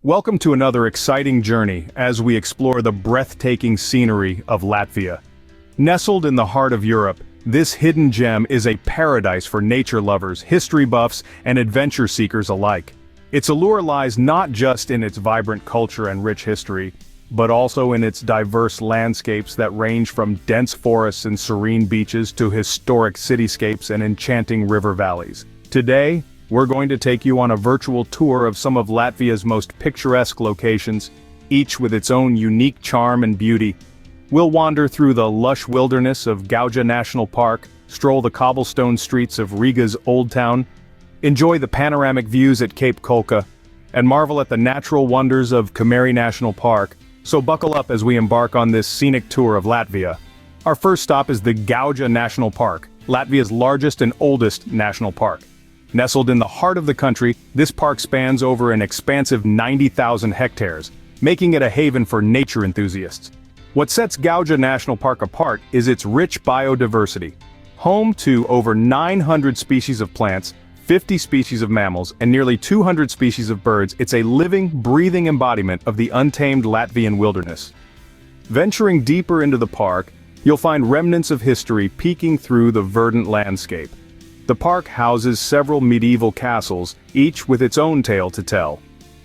Welcome to another exciting journey as we explore the breathtaking scenery of Latvia. Nestled in the heart of Europe, this hidden gem is a paradise for nature lovers, history buffs, and adventure seekers alike. Its allure lies not just in its vibrant culture and rich history, but also in its diverse landscapes that range from dense forests and serene beaches to historic cityscapes and enchanting river valleys. Today, we're going to take you on a virtual tour of some of Latvia's most picturesque locations, each with its own unique charm and beauty. We'll wander through the lush wilderness of Gauja National Park, stroll the cobblestone streets of Riga's Old Town, enjoy the panoramic views at Cape Kolka, and marvel at the natural wonders of Kemeri National Park. So buckle up as we embark on this scenic tour of Latvia. Our first stop is the Gauja National Park, Latvia's largest and oldest national park. Nestled in the heart of the country, this park spans over an expansive 90,000 hectares, making it a haven for nature enthusiasts. What sets Gauja National Park apart is its rich biodiversity. Home to over 900 species of plants, 50 species of mammals, and nearly 200 species of birds, it's a living, breathing embodiment of the untamed Latvian wilderness. Venturing deeper into the park, you'll find remnants of history peeking through the verdant landscape. The park houses several medieval castles, each with its own tale to tell.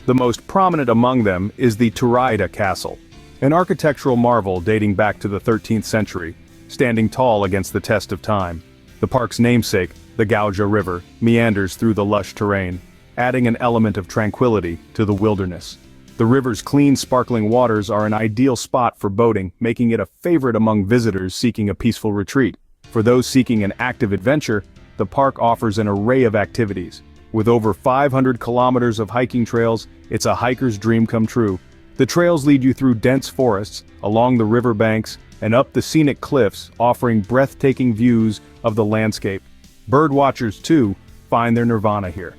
The most prominent among them is the Turida Castle, an architectural marvel dating back to the 13th century, standing tall against the test of time. The park's namesake, the Gauja River, meanders through the lush terrain, adding an element of tranquility to the wilderness. The river's clean, sparkling waters are an ideal spot for boating, making it a favorite among visitors seeking a peaceful retreat. For those seeking an active adventure, the park offers an array of activities. With over 500 kilometers of hiking trails, it's a hiker's dream come true. The trails lead you through dense forests, along the river banks, and up the scenic cliffs, offering breathtaking views of the landscape. Bird watchers, too, find their nirvana here.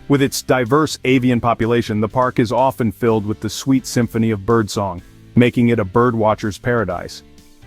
With its diverse avian population, the park is often filled with the sweet symphony of birdsong, making it a birdwatcher's paradise.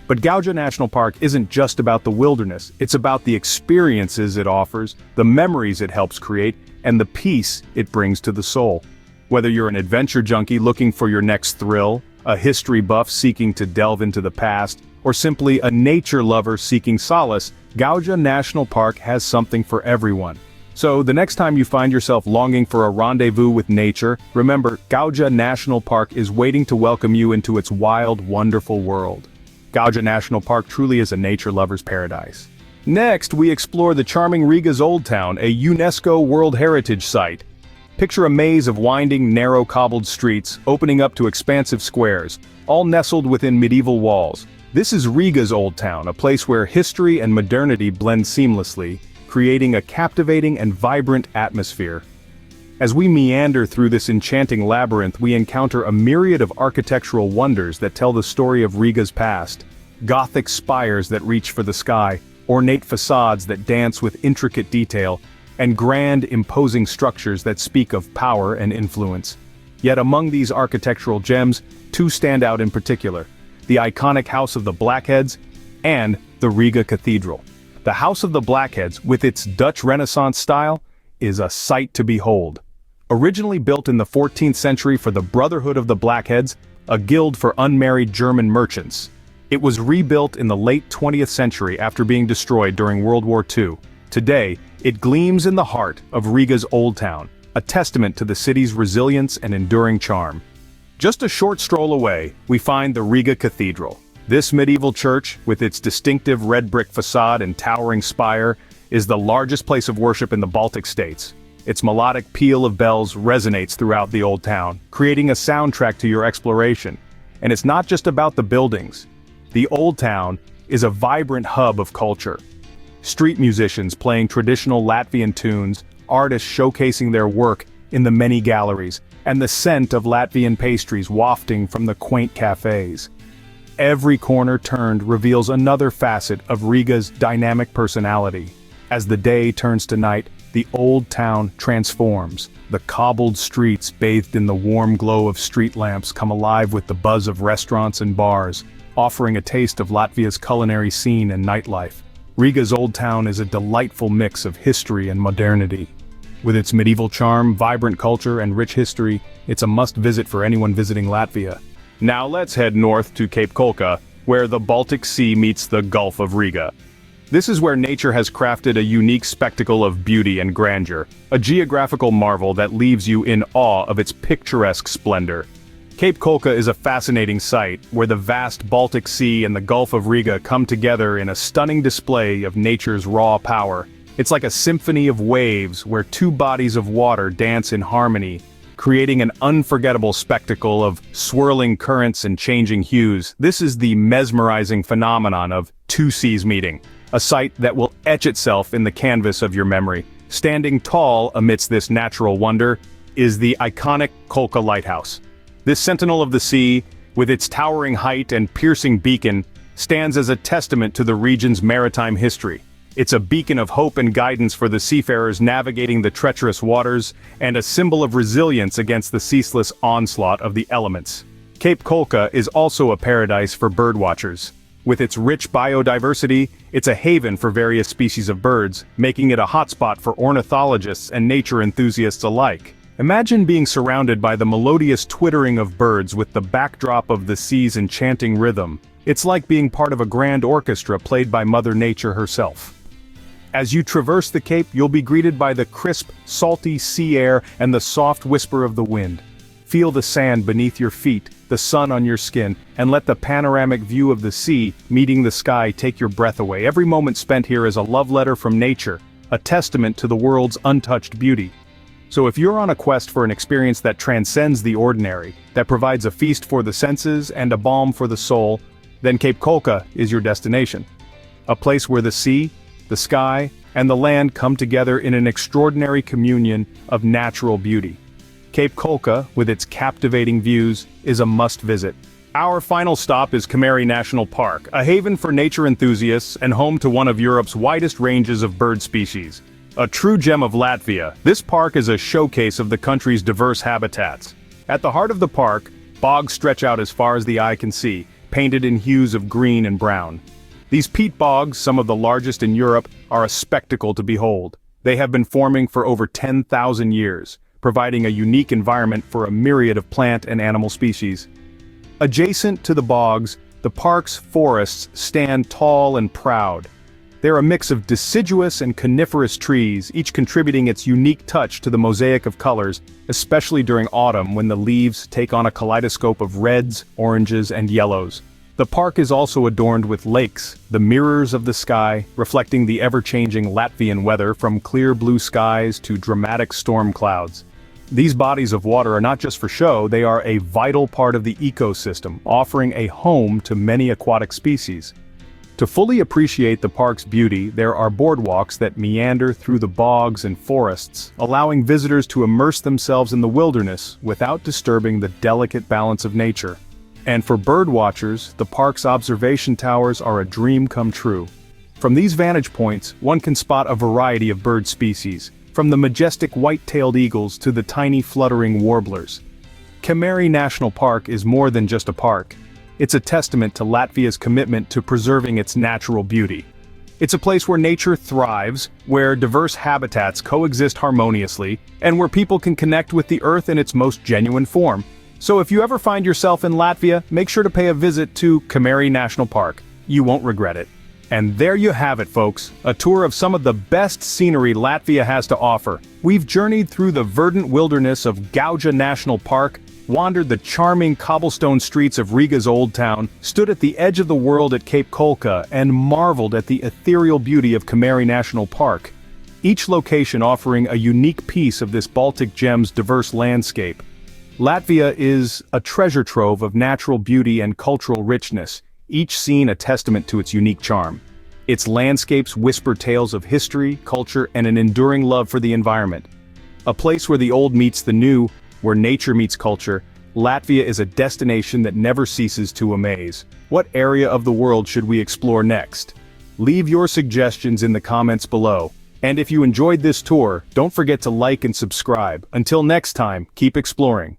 But Gauja National Park isn't just about the wilderness, it's about the experiences it offers, the memories it helps create, and the peace it brings to the soul. Whether you're an adventure junkie looking for your next thrill, a history buff seeking to delve into the past, or simply a nature lover seeking solace, Gauja National Park has something for everyone. So the next time you find yourself longing for a rendezvous with nature, remember, Gauja National Park is waiting to welcome you into its wild, wonderful world. Gauja National Park truly is a nature lover's paradise. Next, we explore the charming Riga's Old Town, a UNESCO World Heritage Site. Picture a maze of winding, narrow cobbled streets, opening up to expansive squares, all nestled within medieval walls. This is Riga's Old Town, a place where history and modernity blend seamlessly, creating a captivating and vibrant atmosphere. As we meander through this enchanting labyrinth, we encounter a myriad of architectural wonders that tell the story of Riga's past. Gothic spires that reach for the sky, ornate facades that dance with intricate detail, and grand, imposing structures that speak of power and influence. Yet among these architectural gems, two stand out in particular: the iconic House of the Blackheads and the Riga Cathedral. The House of the Blackheads, with its Dutch Renaissance style, is a sight to behold. Originally built in the 14th century for the Brotherhood of the Blackheads, a guild for unmarried German merchants, it was rebuilt in the late 20th century after being destroyed during World War II. Today, it gleams in the heart of Riga's Old Town, a testament to the city's resilience and enduring charm. Just a short stroll away, we find the Riga Cathedral. This medieval church, with its distinctive red brick facade and towering spire, is the largest place of worship in the Baltic states. Its melodic peal of bells resonates throughout the old town, creating a soundtrack to your exploration. And it's not just about the buildings. The old town is a vibrant hub of culture. Street musicians playing traditional Latvian tunes, artists showcasing their work in the many galleries, and the scent of Latvian pastries wafting from the quaint cafes. Every corner turned reveals another facet of Riga's dynamic personality. As the day turns to night, the old town transforms. The cobbled streets bathed in the warm glow of street lamps come alive with the buzz of restaurants and bars, offering a taste of Latvia's culinary scene and nightlife. Riga's Old Town is a delightful mix of history and modernity. With its medieval charm, vibrant culture, and rich history, it's a must-visit for anyone visiting Latvia. Now let's head north to Cape Kolka, where the Baltic Sea meets the Gulf of Riga. This is where nature has crafted a unique spectacle of beauty and grandeur, a geographical marvel that leaves you in awe of its picturesque splendor. Cape Kolka is a fascinating sight, where the vast Baltic Sea and the Gulf of Riga come together in a stunning display of nature's raw power. It's like a symphony of waves where two bodies of water dance in harmony, creating an unforgettable spectacle of swirling currents and changing hues. This is the mesmerizing phenomenon of two seas meeting, a sight that will etch itself in the canvas of your memory. Standing tall amidst this natural wonder is the iconic Kolka Lighthouse. This sentinel of the sea, with its towering height and piercing beacon, stands as a testament to the region's maritime history. It's a beacon of hope and guidance for the seafarers navigating the treacherous waters, and a symbol of resilience against the ceaseless onslaught of the elements. Cape Kolka is also a paradise for birdwatchers. With its rich biodiversity, it's a haven for various species of birds, making it a hotspot for ornithologists and nature enthusiasts alike. Imagine being surrounded by the melodious twittering of birds with the backdrop of the sea's enchanting rhythm. It's like being part of a grand orchestra played by Mother Nature herself. As you traverse the cape, you'll be greeted by the crisp, salty sea air and the soft whisper of the wind. Feel the sand beneath your feet, the sun on your skin, and let the panoramic view of the sea meeting the sky take your breath away. Every moment spent here is a love letter from nature, a testament to the world's untouched beauty. So if you're on a quest for an experience that transcends the ordinary, that provides a feast for the senses and a balm for the soul, then Cape Kolka is your destination. A place where the sea, the sky, and the land come together in an extraordinary communion of natural beauty. Cape Kolka, with its captivating views, is a must-visit. Our final stop is Kemeri National Park, a haven for nature enthusiasts and home to one of Europe's widest ranges of bird species. A true gem of Latvia, this park is a showcase of the country's diverse habitats. At the heart of the park, bogs stretch out as far as the eye can see, painted in hues of green and brown. These peat bogs, some of the largest in Europe, are a spectacle to behold. They have been forming for over 10,000 years, providing a unique environment for a myriad of plant and animal species. Adjacent to the bogs, the park's forests stand tall and proud. They're a mix of deciduous and coniferous trees, each contributing its unique touch to the mosaic of colors, especially during autumn when the leaves take on a kaleidoscope of reds, oranges, and yellows. The park is also adorned with lakes, the mirrors of the sky, reflecting the ever-changing Latvian weather from clear blue skies to dramatic storm clouds. These bodies of water are not just for show, they are a vital part of the ecosystem, offering a home to many aquatic species. To fully appreciate the park's beauty, there are boardwalks that meander through the bogs and forests, allowing visitors to immerse themselves in the wilderness without disturbing the delicate balance of nature. And for bird watchers, the park's observation towers are a dream come true. From these vantage points, one can spot a variety of bird species, from the majestic white-tailed eagles to the tiny fluttering warblers. Kemeri National Park is more than just a park. It's a testament to Latvia's commitment to preserving its natural beauty. It's a place where nature thrives, where diverse habitats coexist harmoniously, and where people can connect with the earth in its most genuine form. So if you ever find yourself in Latvia, make sure to pay a visit to Kemeri National Park. You won't regret it. And there you have it, folks, a tour of some of the best scenery Latvia has to offer. We've journeyed through the verdant wilderness of Gauja National Park, wandered the charming cobblestone streets of Riga's Old Town, stood at the edge of the world at Cape Kolka, and marveled at the ethereal beauty of Kemeri National Park. Each location offering a unique piece of this Baltic gem's diverse landscape. Latvia is a treasure trove of natural beauty and cultural richness, each scene a testament to its unique charm. Its landscapes whisper tales of history, culture, and an enduring love for the environment. A place where the old meets the new, where nature meets culture, Latvia is a destination that never ceases to amaze. What area of the world should we explore next? Leave your suggestions in the comments below. And if you enjoyed this tour, don't forget to like and subscribe. Until next time, keep exploring.